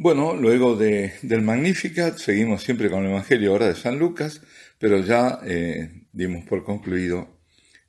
Bueno, luego del Magnificat seguimos siempre con el Evangelio ahora de San Lucas, pero ya dimos por concluido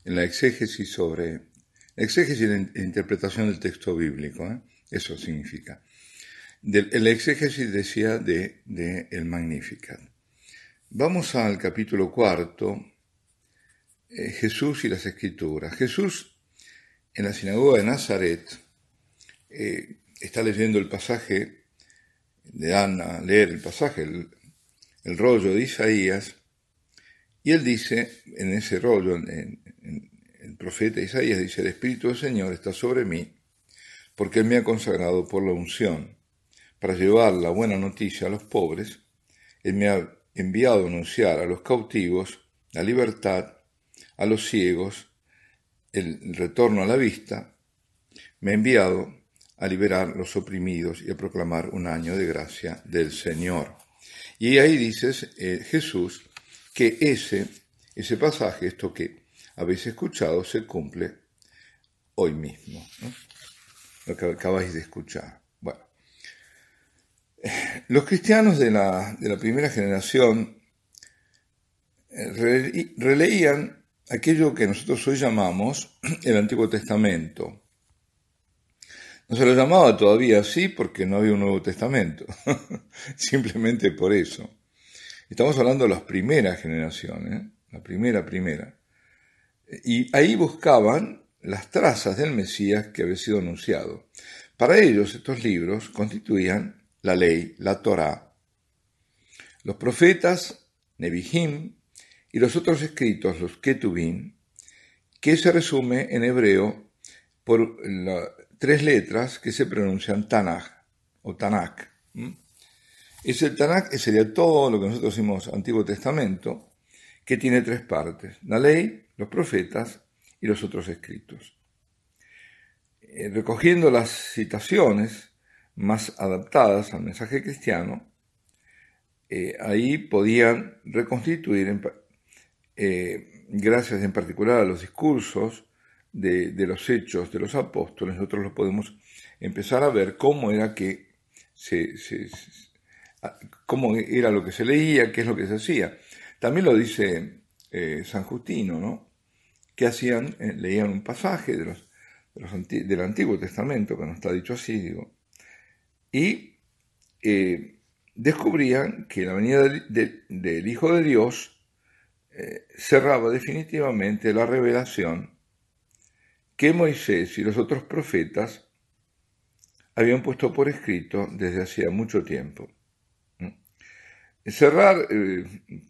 en la exégesis y la interpretación del texto bíblico. Eso significa. El exégesis decía de el Magnificat. Vamos al capítulo 4, Jesús y las Escrituras. Jesús en la sinagoga de Nazaret está leyendo el pasaje. Le dan a leer el pasaje, el rollo de Isaías, y él dice, en ese rollo, el profeta Isaías dice: el Espíritu del Señor está sobre mí, porque Él me ha consagrado por la unción, para llevar la buena noticia a los pobres. Él me ha enviado a anunciar a los cautivos la libertad, a los ciegos el retorno a la vista. Me ha enviado a liberar los oprimidos y a proclamar un año de gracia del Señor. Y ahí dices, Jesús, que ese pasaje, esto que habéis escuchado, se cumple hoy mismo, ¿no? Lo que acabáis de escuchar. Bueno, los cristianos de la primera generación releían aquello que nosotros hoy llamamos el Antiguo Testamento. No se lo llamaba todavía así porque no había un Nuevo Testamento, simplemente por eso. Estamos hablando de las primeras generaciones, la primera. Y ahí buscaban las trazas del Mesías que había sido anunciado. Para ellos estos libros constituían la ley, la Torá, los profetas, Nebihim, y los otros escritos, los Ketubim, que se resume en hebreo por tres letras que se pronuncian Tanaj o Tanakh. Ese Tanakh sería todo lo que nosotros decimos Antiguo Testamento, que tiene tres partes: la ley, los profetas y los otros escritos. Recogiendo las citaciones más adaptadas al mensaje cristiano, ahí podían reconstituir, gracias en particular a los discursos de los hechos de los apóstoles, nosotros lo podemos empezar a ver cómo era que cómo era lo que se leía, qué es lo que se hacía. También lo dice San Justino, ¿no? Que hacían, leían un pasaje del Antiguo Testamento, que no está dicho así, digo, y descubrían que la venida del Hijo de Dios cerraba definitivamente la revelación que Moisés y los otros profetas habían puesto por escrito desde hacía mucho tiempo. Cerrar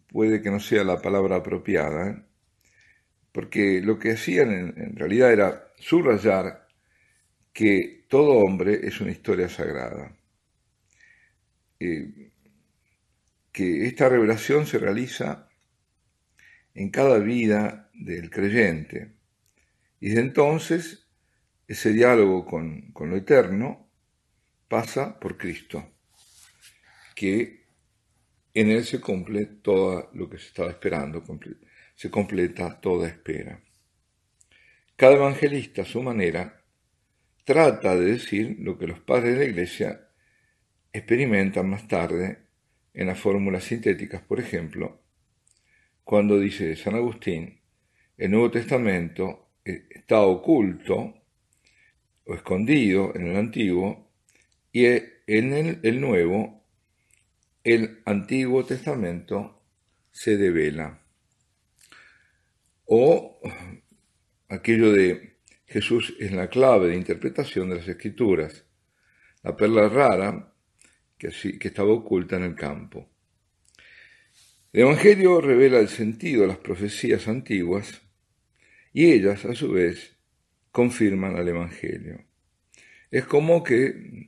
puede que no sea la palabra apropiada, porque lo que hacían en realidad era subrayar que todo hombre es una historia sagrada, que esta revelación se realiza en cada vida del creyente. Y desde entonces, ese diálogo con lo eterno pasa por Cristo, que en Él se cumple todo lo que se estaba esperando, se completa toda espera. Cada evangelista, a su manera, trata de decir lo que los padres de la Iglesia experimentan más tarde en las fórmulas sintéticas, por ejemplo, cuando dice San Agustín: el Nuevo Testamento está oculto o escondido en el Antiguo, y en el Nuevo, el Antiguo Testamento se devela. O aquello de Jesús es la clave de interpretación de las Escrituras, la perla rara que estaba oculta en el campo. El Evangelio revela el sentido de las profecías antiguas, y ellas, a su vez, confirman al Evangelio. Es como que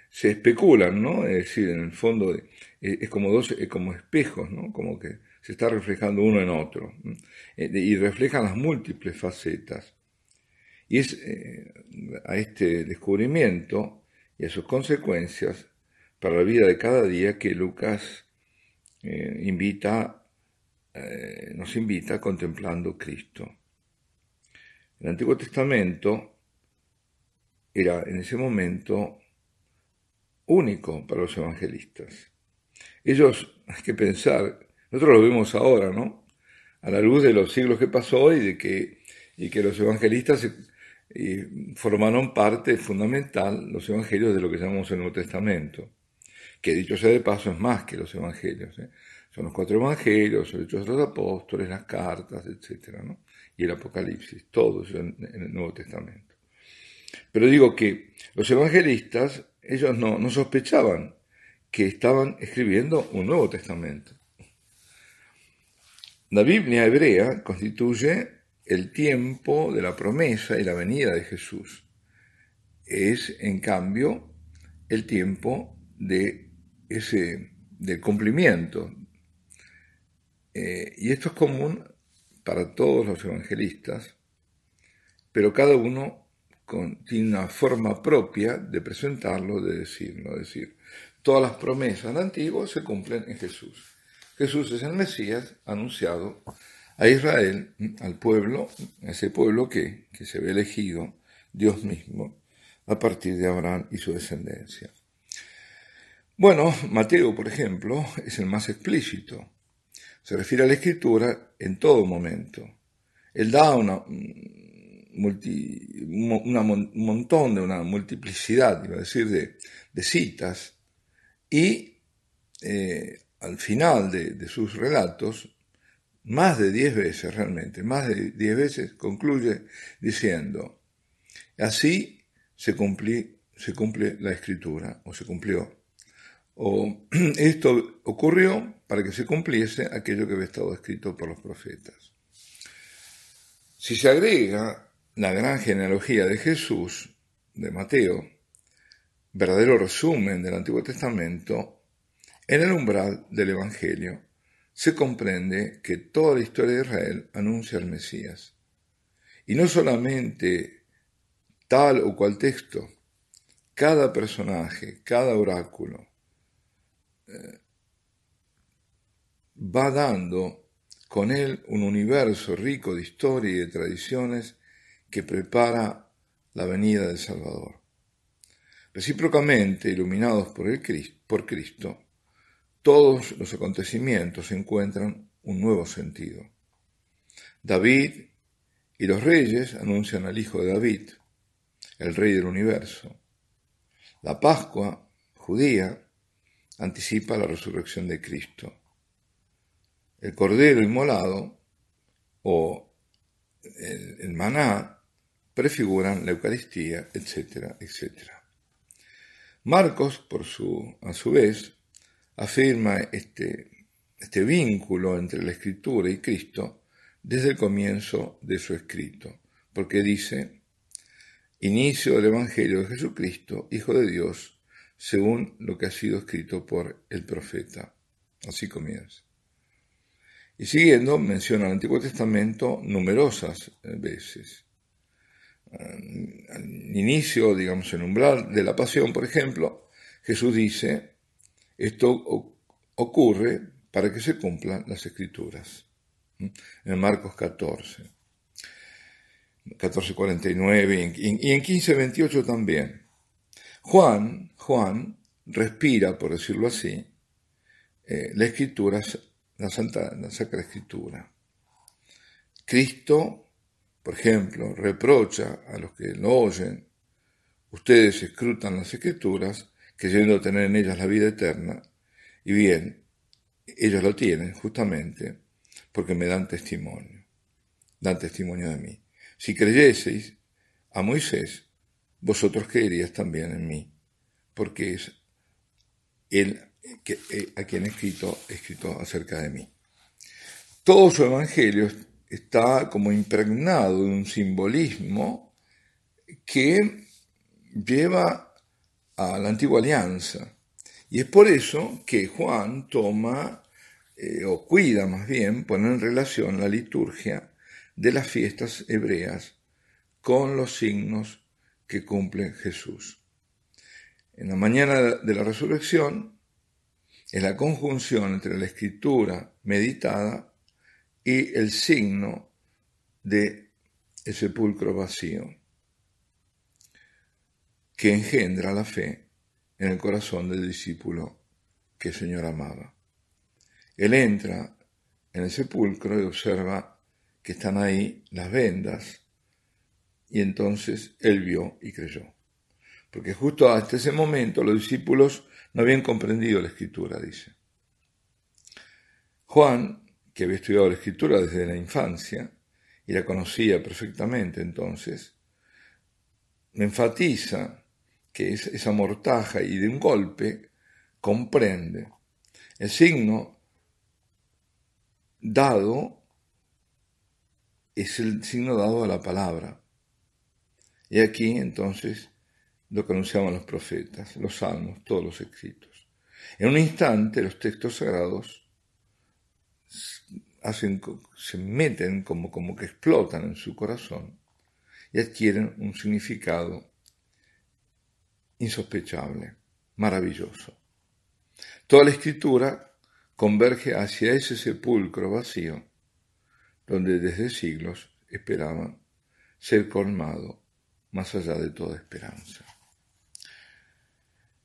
se especulan, ¿no? Es decir, en el fondo es como espejos, ¿no? Como que se está reflejando uno en otro, y reflejan las múltiples facetas. Y es a este descubrimiento y a sus consecuencias para la vida de cada día que Lucas nos invita contemplando Cristo. El Antiguo Testamento era en ese momento único para los evangelistas. Ellos, hay que pensar, nosotros lo vemos ahora, ¿no? A la luz de los siglos que pasó y que los evangelistas formaron parte fundamental, los evangelios, de lo que llamamos el Nuevo Testamento, que dicho sea de paso es más que los evangelios, ¿eh? Son los 4 evangelios, los Hechos de los Apóstoles, las cartas, etcétera, ¿no? Y el Apocalipsis, todo eso en el Nuevo Testamento. Pero digo que los evangelistas, ellos no sospechaban que estaban escribiendo un Nuevo Testamento. La Biblia hebrea constituye el tiempo de la promesa y la venida de Jesús. Es, en cambio, el tiempo del cumplimiento. Y esto es común para todos los evangelistas, pero cada uno tiene una forma propia de presentarlo, de decirlo. Es decir, todas las promesas del Antiguo se cumplen en Jesús. Jesús es el Mesías anunciado a Israel, al pueblo, a ese pueblo que se ve elegido, Dios mismo, a partir de Abraham y su descendencia. Bueno, Mateo, por ejemplo, es el más explícito. Se refiere a la Escritura en todo momento. Él da una multiplicidad, iba a decir, de citas, y al final de sus relatos, más de 10 veces realmente, más de 10 veces concluye diciendo, así se cumple la Escritura, o se cumplió, o esto ocurrió para que se cumpliese aquello que había estado escrito por los profetas. Si se agrega la gran genealogía de Jesús, de Mateo, verdadero resumen del Antiguo Testamento, en el umbral del Evangelio se comprende que toda la historia de Israel anuncia al Mesías. Y no solamente tal o cual texto, cada personaje, cada oráculo, va dando con él un universo rico de historia y de tradiciones que prepara la venida del Salvador. Recíprocamente, iluminados por Cristo, todos los acontecimientos encuentran un nuevo sentido. David y los reyes anuncian al Hijo de David, el Rey del universo. La Pascua judía anticipa la resurrección de Cristo. El Cordero inmolado o el maná prefiguran la Eucaristía, etcétera, etcétera. Marcos, a su vez, afirma este vínculo entre la Escritura y Cristo desde el comienzo de su escrito, porque dice, inicio del Evangelio de Jesucristo, Hijo de Dios, según lo que ha sido escrito por el profeta. Así comienza. Y siguiendo, menciona el Antiguo Testamento numerosas veces. Al inicio, digamos, en umbral de la pasión, por ejemplo, Jesús dice, esto ocurre para que se cumplan las Escrituras. En Marcos 14:49 y en 15:28 también. Juan respira, por decirlo así, la Escritura, la Sacra Escritura. Cristo, por ejemplo, reprocha a los que lo oyen, ustedes escrutan las Escrituras, creyendo tener en ellas la vida eterna, y bien, ellos lo tienen justamente porque me dan testimonio de mí. Si creyeseis a Moisés, vosotros creeríais también en mí, porque es él a quien he escrito acerca de mí. Todo su evangelio está como impregnado de un simbolismo que lleva a la antigua alianza. Y es por eso que Juan toma, o cuida más bien, pone en relación la liturgia de las fiestas hebreas con los signos que cumple Jesús. En la mañana de la resurrección es la conjunción entre la escritura meditada y el signo del sepulcro vacío, que engendra la fe en el corazón del discípulo que el Señor amaba. Él entra en el sepulcro y observa que están ahí las vendas, y entonces él vio y creyó. Porque justo hasta ese momento los discípulos no habían comprendido la Escritura, dice. Juan, que había estudiado la Escritura desde la infancia y la conocía perfectamente entonces, me enfatiza que esa mortaja y de un golpe comprende. El signo dado es el signo dado a la palabra. Y aquí entonces lo que anunciaban los profetas, los salmos, todos los escritos. En un instante los textos sagrados se meten como que explotan en su corazón y adquieren un significado insospechable, maravilloso. Toda la Escritura converge hacia ese sepulcro vacío, donde desde siglos esperaban ser colmado más allá de toda esperanza.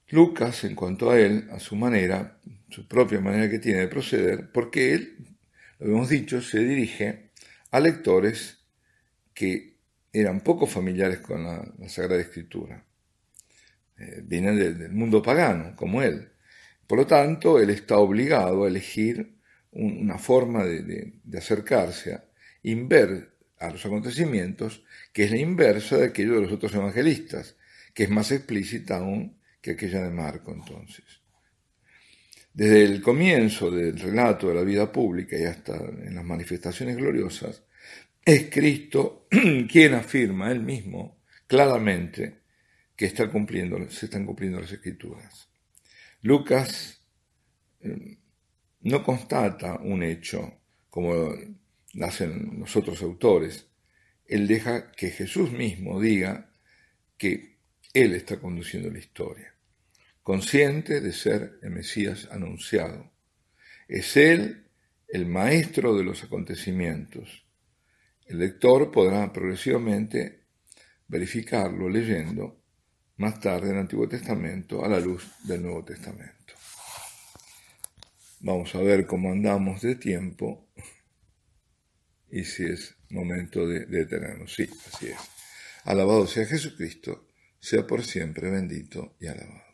Lucas, en cuanto a él, a su manera, su propia manera que tiene de proceder, porque él, lo hemos dicho, se dirige a lectores que eran poco familiares con la Sagrada Escritura. Vienen del mundo pagano, como él. Por lo tanto, él está obligado a elegir una forma de acercarse a los acontecimientos, que es la inversa de aquello de los otros evangelistas, que es más explícita aún que aquella de Marco entonces. Desde el comienzo del relato de la vida pública y hasta en las manifestaciones gloriosas, es Cristo quien afirma él mismo claramente que se están cumpliendo las Escrituras. Lucas no constata un hecho como hacen los otros autores. Él deja que Jesús mismo diga que él está conduciendo la historia, consciente de ser el Mesías anunciado. Es él el maestro de los acontecimientos. El lector podrá progresivamente verificarlo leyendo más tarde en el Antiguo Testamento a la luz del Nuevo Testamento. Vamos a ver cómo andamos de tiempo y si es momento de detenernos. Sí, así es. Alabado sea Jesucristo, sea por siempre bendito y alabado.